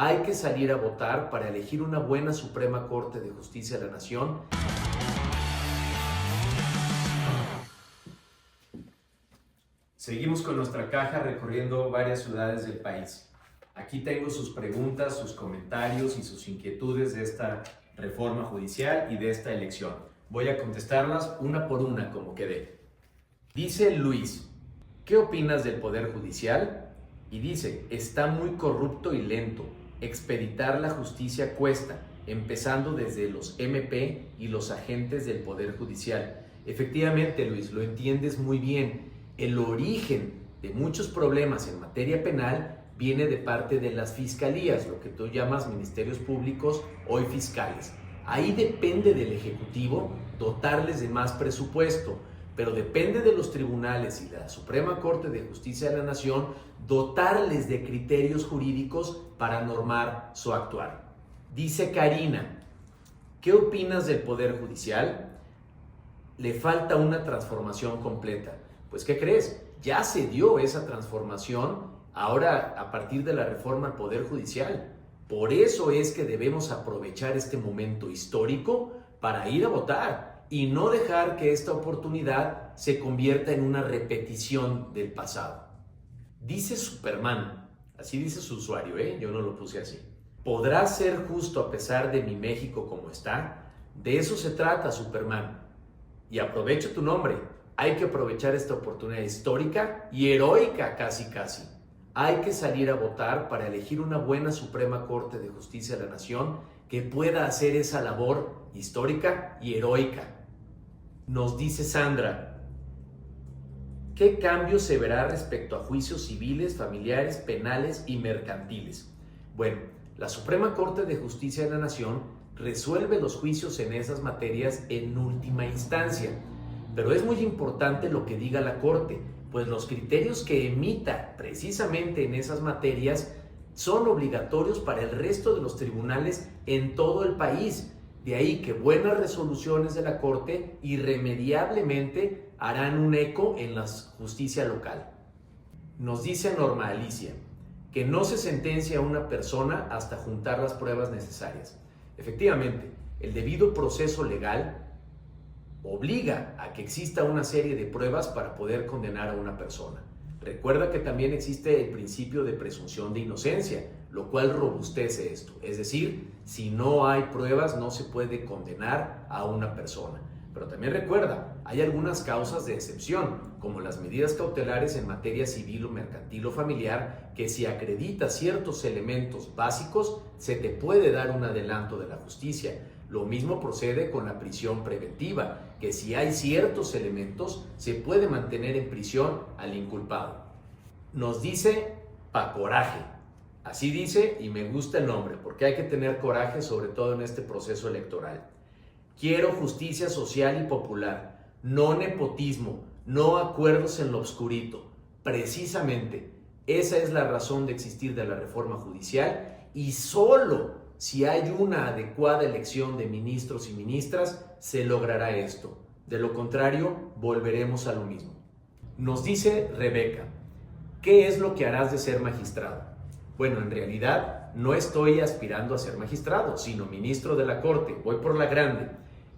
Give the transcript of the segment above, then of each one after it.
Hay que salir a votar para elegir una buena Suprema Corte de Justicia de la Nación. Seguimos con nuestra caja recorriendo varias ciudades del país. Aquí tengo sus preguntas, sus comentarios y sus inquietudes de esta reforma judicial y de esta elección. Voy a contestarlas una por una como quede. Dice Luis, ¿qué opinas del Poder Judicial? Y dice, está muy corrupto y lento. Expeditar la justicia cuesta, empezando desde los MP y los agentes del Poder Judicial. Efectivamente, Luis, lo entiendes muy bien. El origen de muchos problemas en materia penal viene de parte de las fiscalías, lo que tú llamas ministerios públicos, hoy fiscales. Ahí depende del Ejecutivo dotarles de más presupuesto, pero depende de los tribunales y la Suprema Corte de Justicia de la Nación dotarles de criterios jurídicos para normar su actuar. Dice Karina, ¿qué opinas del Poder Judicial? Le falta una transformación completa. Pues, ¿qué crees? Ya se dio esa transformación ahora a partir de la reforma al Poder Judicial. Por eso es que debemos aprovechar este momento histórico para ir a votar y no dejar que esta oportunidad se convierta en una repetición del pasado. Dice Superman, así dice su usuario, yo no lo puse así. ¿Podrá ser justo a pesar de mi México como está? De eso se trata, Superman. Y aprovecho tu nombre. Hay que aprovechar esta oportunidad histórica y heroica casi. Hay que salir a votar para elegir una buena Suprema Corte de Justicia de la Nación que pueda hacer esa labor histórica y heroica. Nos dice Sandra, ¿qué cambio se verá respecto a juicios civiles, familiares, penales y mercantiles? Bueno, la Suprema Corte de Justicia de la Nación resuelve los juicios en esas materias en última instancia. Pero es muy importante lo que diga la Corte, pues los criterios que emita precisamente en esas materias son obligatorios para el resto de los tribunales en todo el país. De ahí que buenas resoluciones de la Corte irremediablemente harán un eco en la justicia local. Nos dice Norma Alicia que no se sentencia a una persona hasta juntar las pruebas necesarias. Efectivamente, el debido proceso legal obliga a que exista una serie de pruebas para poder condenar a una persona. Recuerda que también existe el principio de presunción de inocencia, lo cual robustece esto. Es decir, si no hay pruebas no se puede condenar a una persona. Pero también recuerda, hay algunas causas de excepción, como las medidas cautelares en materia civil o mercantil o familiar, que si acredita ciertos elementos básicos, se te puede dar un adelanto de la justicia. Lo mismo procede con la prisión preventiva, que si hay ciertos elementos, se puede mantener en prisión al inculpado. Nos dice Pacoraje. Así dice y me gusta el nombre, porque hay que tener coraje, sobre todo en este proceso electoral. Quiero justicia social y popular, no nepotismo, no acuerdos en lo obscurito. Precisamente, esa es la razón de existir de la reforma judicial y solo si hay una adecuada elección de ministros y ministras, se logrará esto. De lo contrario, volveremos a lo mismo. Nos dice Rebeca, ¿qué es lo que harás de ser magistrado? Bueno, en realidad no estoy aspirando a ser magistrado, sino ministro de la Corte. Voy por la grande.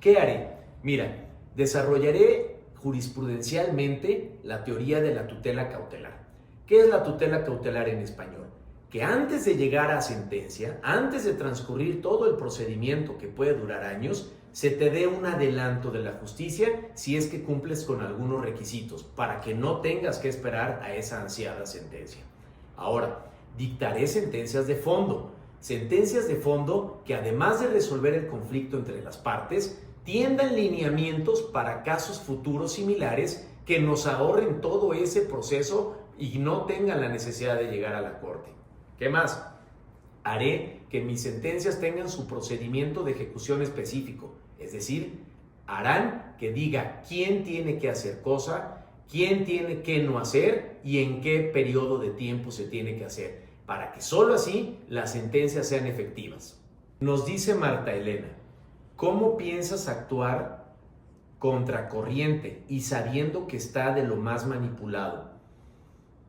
¿Qué haré? Mira, desarrollaré jurisprudencialmente la teoría de la tutela cautelar. ¿Qué es la tutela cautelar en español? Que antes de llegar a sentencia, antes de transcurrir todo el procedimiento que puede durar años, se te dé un adelanto de la justicia si es que cumples con algunos requisitos, para que no tengas que esperar a esa ansiada sentencia. Ahora, dictaré sentencias de fondo que además de resolver el conflicto entre las partes, tiendan lineamientos para casos futuros similares que nos ahorren todo ese proceso y no tengan la necesidad de llegar a la Corte. ¿Qué más? Haré que mis sentencias tengan su procedimiento de ejecución específico, es decir, harán que diga quién tiene que hacer cosa, quién tiene que no hacer y en qué periodo de tiempo se tiene que hacer, para que solo así las sentencias sean efectivas. Nos dice Marta Elena, ¿cómo piensas actuar contracorriente y sabiendo que está de lo más manipulado?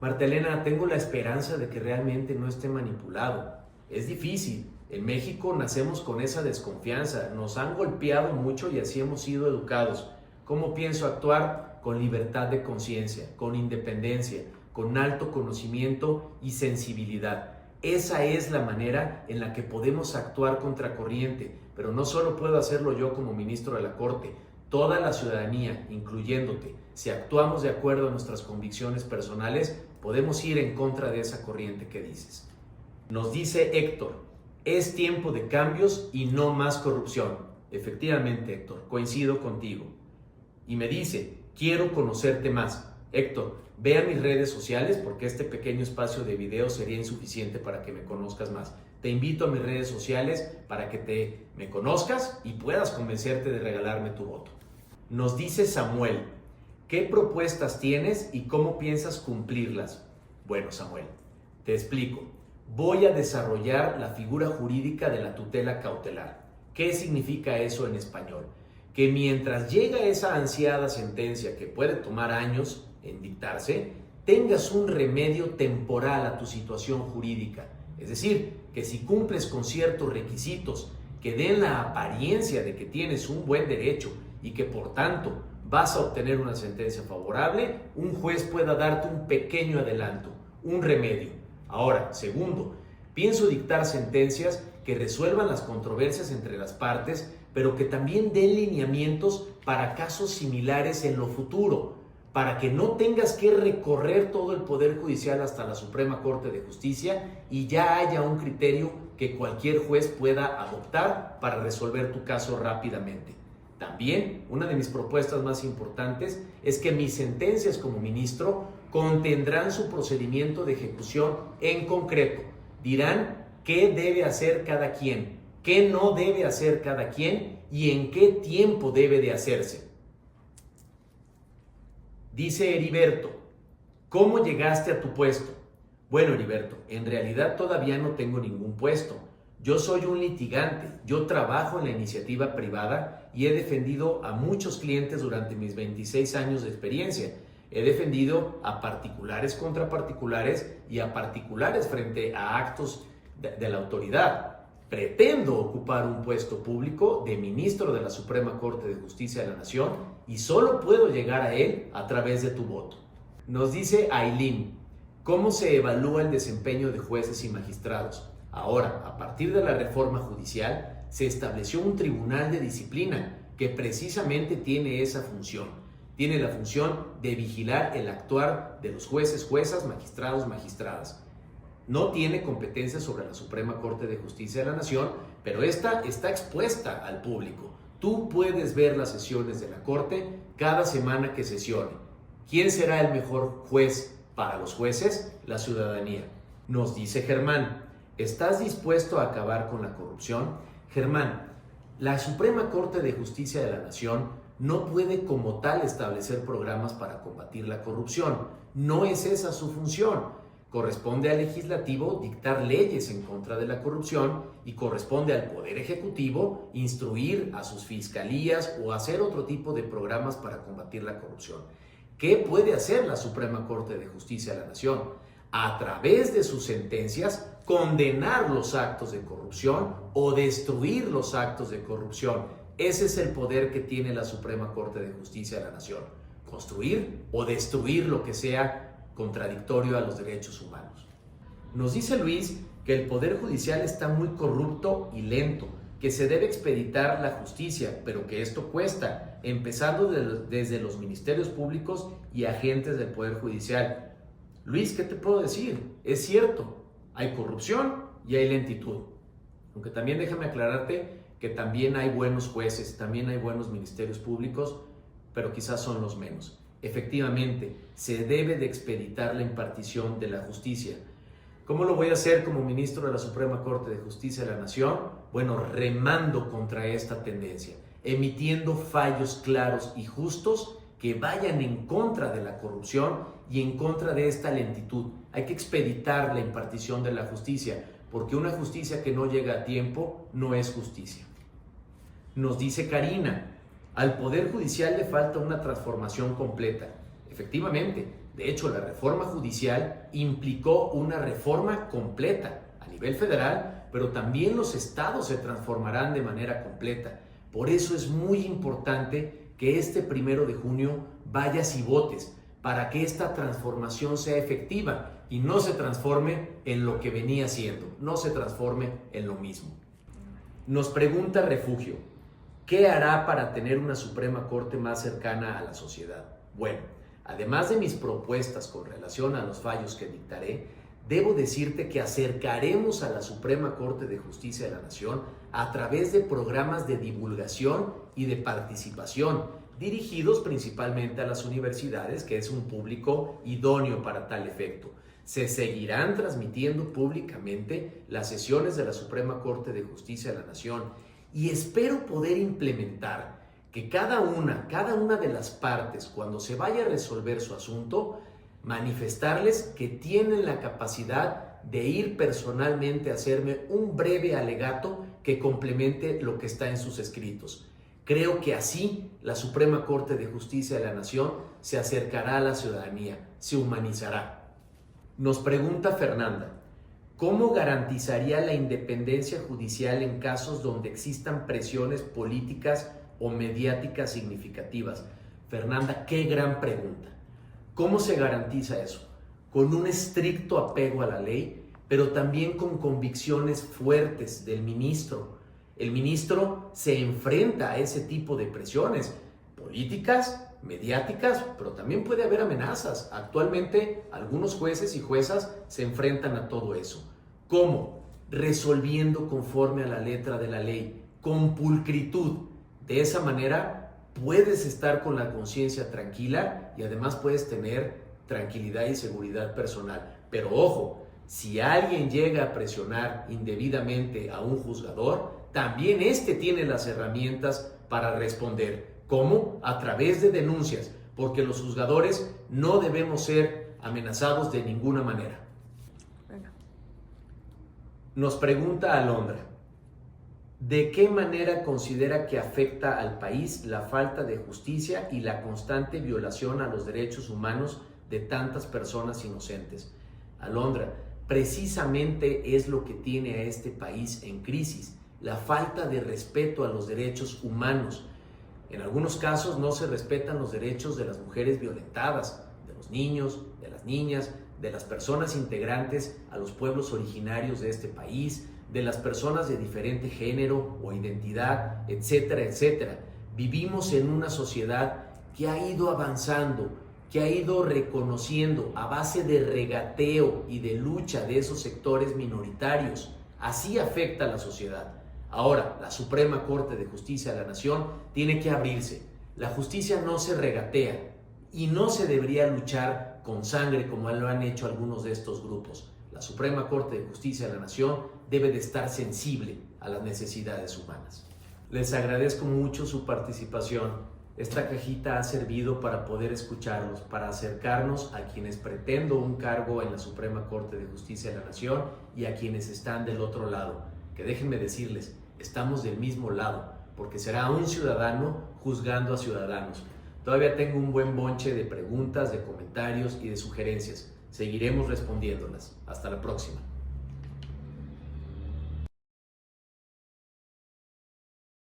Marta Elena, tengo la esperanza de que realmente no esté manipulado. Es difícil. En México nacemos con esa desconfianza, nos han golpeado mucho y así hemos sido educados. ¿Cómo pienso actuar? Con libertad de conciencia, con independencia, con alto conocimiento y sensibilidad. Esa es la manera en la que podemos actuar contracorriente, pero no solo puedo hacerlo yo como ministro de la Corte, toda la ciudadanía, incluyéndote. Si actuamos de acuerdo a nuestras convicciones personales, podemos ir en contra de esa corriente que dices. Nos dice Héctor, es tiempo de cambios y no más corrupción. Efectivamente, Héctor, coincido contigo. Y me dice, quiero conocerte más. Héctor, ve a mis redes sociales porque este pequeño espacio de video sería insuficiente para que me conozcas más. Te invito a mis redes sociales para que me conozcas y puedas convencerte de regalarme tu voto. Nos dice Samuel, ¿qué propuestas tienes y cómo piensas cumplirlas? Bueno, Samuel, te explico. Voy a desarrollar la figura jurídica de la tutela cautelar. ¿Qué significa eso en español? Que mientras llega esa ansiada sentencia que puede tomar años en dictarse, tengas un remedio temporal a tu situación jurídica. Es decir, que si cumples con ciertos requisitos que den la apariencia de que tienes un buen derecho y que por tanto vas a obtener una sentencia favorable, un juez pueda darte un pequeño adelanto, un remedio. Ahora, segundo, pienso dictar sentencias que resuelvan las controversias entre las partes, pero que también den lineamientos para casos similares en lo futuro, para que no tengas que recorrer todo el Poder Judicial hasta la Suprema Corte de Justicia y ya haya un criterio que cualquier juez pueda adoptar para resolver tu caso rápidamente. También, una de mis propuestas más importantes es que mis sentencias como ministro contendrán su procedimiento de ejecución en concreto. Dirán qué debe hacer cada quien, qué no debe hacer cada quien y en qué tiempo debe de hacerse. Dice Heriberto, ¿cómo llegaste a tu puesto? Bueno, Heriberto, en realidad todavía no tengo ningún puesto. Yo soy un litigante, yo trabajo en la iniciativa privada y he defendido a muchos clientes durante mis 26 años de experiencia. He defendido a particulares contra particulares y a particulares frente a actos de la autoridad. Pretendo ocupar un puesto público de ministro de la Suprema Corte de Justicia de la Nación y solo puedo llegar a él a través de tu voto. Nos dice Aileen, ¿cómo se evalúa el desempeño de jueces y magistrados? Ahora, a partir de la reforma judicial, se estableció un tribunal de disciplina que precisamente tiene esa función. Tiene la función de vigilar el actuar de los jueces, juezas, magistrados, magistradas. No tiene competencia sobre la Suprema Corte de Justicia de la Nación, pero esta está expuesta al público. Tú puedes ver las sesiones de la Corte cada semana que sesione. ¿Quién será el mejor juez para los jueces? La ciudadanía. Nos dice Germán, ¿estás dispuesto a acabar con la corrupción? Germán, la Suprema Corte de Justicia de la Nación no puede como tal establecer programas para combatir la corrupción. No es esa su función. Corresponde al legislativo dictar leyes en contra de la corrupción y corresponde al Poder Ejecutivo instruir a sus fiscalías o hacer otro tipo de programas para combatir la corrupción. ¿Qué puede hacer la Suprema Corte de Justicia de la Nación? A través de sus sentencias, condenar los actos de corrupción o destruir los actos de corrupción. Ese es el poder que tiene la Suprema Corte de Justicia de la Nación. Construir o destruir lo que sea contradictorio a los derechos humanos. Nos dice Luis que el Poder Judicial está muy corrupto y lento, que se debe expeditar la justicia, pero que esto cuesta, empezando desde los ministerios públicos y agentes del Poder Judicial. Luis, ¿qué te puedo decir? Es cierto, hay corrupción y hay lentitud. Aunque también déjame aclararte que también hay buenos jueces, también hay buenos ministerios públicos, pero quizás son los menos. Efectivamente, se debe de expeditar la impartición de la justicia. ¿Cómo lo voy a hacer como ministro de la Suprema Corte de Justicia de la Nación? Bueno, remando contra esta tendencia, emitiendo fallos claros y justos que vayan en contra de la corrupción y en contra de esta lentitud. Hay que expeditar la impartición de la justicia, porque una justicia que no llega a tiempo no es justicia. Nos dice Karina, al Poder Judicial le falta una transformación completa. Efectivamente, de hecho, la reforma judicial implicó una reforma completa a nivel federal, pero también los estados se transformarán de manera completa. Por eso es muy importante que este 1 de junio vayas y votes para que esta transformación sea efectiva y no se transforme en lo que venía siendo, no se transforme en lo mismo. Nos pregunta Refugio, ¿qué hará para tener una Suprema Corte más cercana a la sociedad? Bueno, además de mis propuestas con relación a los fallos que dictaré, debo decirte que acercaremos a la Suprema Corte de Justicia de la Nación a través de programas de divulgación y de participación, dirigidos principalmente a las universidades, que es un público idóneo para tal efecto. Se seguirán transmitiendo públicamente las sesiones de la Suprema Corte de Justicia de la Nación y espero poder implementar que cada una de las partes, cuando se vaya a resolver su asunto, manifestarles que tienen la capacidad de ir personalmente a hacerme un breve alegato que complemente lo que está en sus escritos. Creo que así la Suprema Corte de Justicia de la Nación se acercará a la ciudadanía, se humanizará. Nos pregunta Fernanda, ¿cómo garantizaría la independencia judicial en casos donde existan presiones políticas o mediáticas significativas? Fernanda, qué gran pregunta. ¿Cómo se garantiza eso? Con un estricto apego a la ley, pero también con convicciones fuertes del ministro. El ministro se enfrenta a ese tipo de presiones políticas, mediáticas, pero también puede haber amenazas. Actualmente, algunos jueces y juezas se enfrentan a todo eso. ¿Cómo? Resolviendo conforme a la letra de la ley, con pulcritud. De esa manera, puedes estar con la conciencia tranquila y además puedes tener tranquilidad y seguridad personal. Pero ojo, si alguien llega a presionar indebidamente a un juzgador, también éste tiene las herramientas para responder. ¿Cómo? A través de denuncias, porque los juzgadores no debemos ser amenazados de ninguna manera. Nos pregunta Alondra, ¿de qué manera considera que afecta al país la falta de justicia y la constante violación a los derechos humanos de tantas personas inocentes? Alondra, precisamente es lo que tiene a este país en crisis, la falta de respeto a los derechos humanos. En algunos casos no se respetan los derechos de las mujeres violentadas, de los niños, de las niñas, de las personas integrantes a los pueblos originarios de este país, de las personas de diferente género o identidad, etcétera, etcétera. Vivimos en una sociedad que ha ido avanzando, que ha ido reconociendo a base de regateo y de lucha de esos sectores minoritarios. Así afecta a la sociedad. Ahora, la Suprema Corte de Justicia de la Nación tiene que abrirse. La justicia no se regatea y no se debería luchar con sangre como lo han hecho algunos de estos grupos. La Suprema Corte de Justicia de la Nación debe de estar sensible a las necesidades humanas. Les agradezco mucho su participación. Esta cajita ha servido para poder escucharlos, para acercarnos a quienes pretendo un cargo en la Suprema Corte de Justicia de la Nación y a quienes están del otro lado. Que déjenme decirles, estamos del mismo lado, porque será un ciudadano juzgando a ciudadanos. Todavía tengo un buen bonche de preguntas, de comentarios y de sugerencias. Seguiremos respondiéndolas. Hasta la próxima.